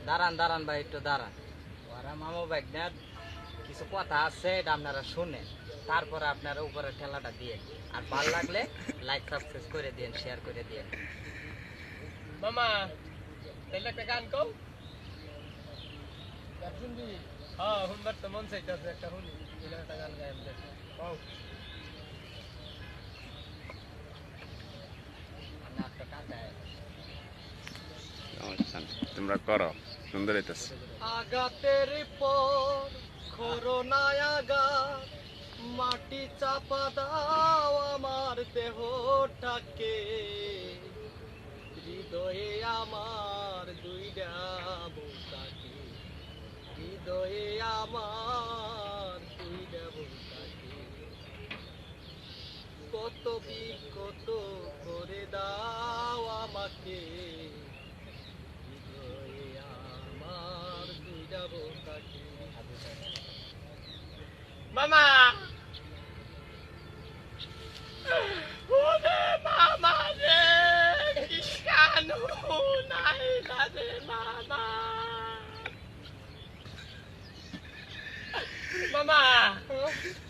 দাঁড়ান দাঁড়ান ভাই, একটু দাঁড়ান। ওরা মামু ভাই না কিছু কথা আছে, এটা আপনারা শুনেন, তারপরে আপনারা উপরে ঠেলাটা দিয়ে, আর ভালো লাগলে লাইক সাবস্ক্রাইব করে দিন, শেয়ার করে দিন। মামা তাহলে একটা গান কও। শুনবি? হ্যাঁ শুনবার তো মন চাইতেছে, একটা শুনি, একটা গান গাই আমাদের কও। আমার তো কাঁচায় তোমরা করো, সুন্দর হইতেছে। আগাতের পর করোনায় আঘাত, মাটি চাপা দাও আমার দেহটাকে, হৃদয়ে আমার দুইটা বুকাকে, হৃদয়ে আমার দুইটা বুকাকে, কত বিকত করে দাও আমাকে, হৃদয়ে আমার দুইটা বুকাকে। মামা ওরে মামা রে, কিষানু নাই রে মামা। মামা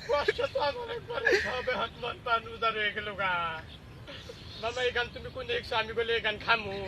কষ্ট তো অনেক করে, সবে হাত মন পান উদার হয়ে গেল গা। মামা এই গান তুমি কোন দেখছো? আমি বলে এই গান খামু।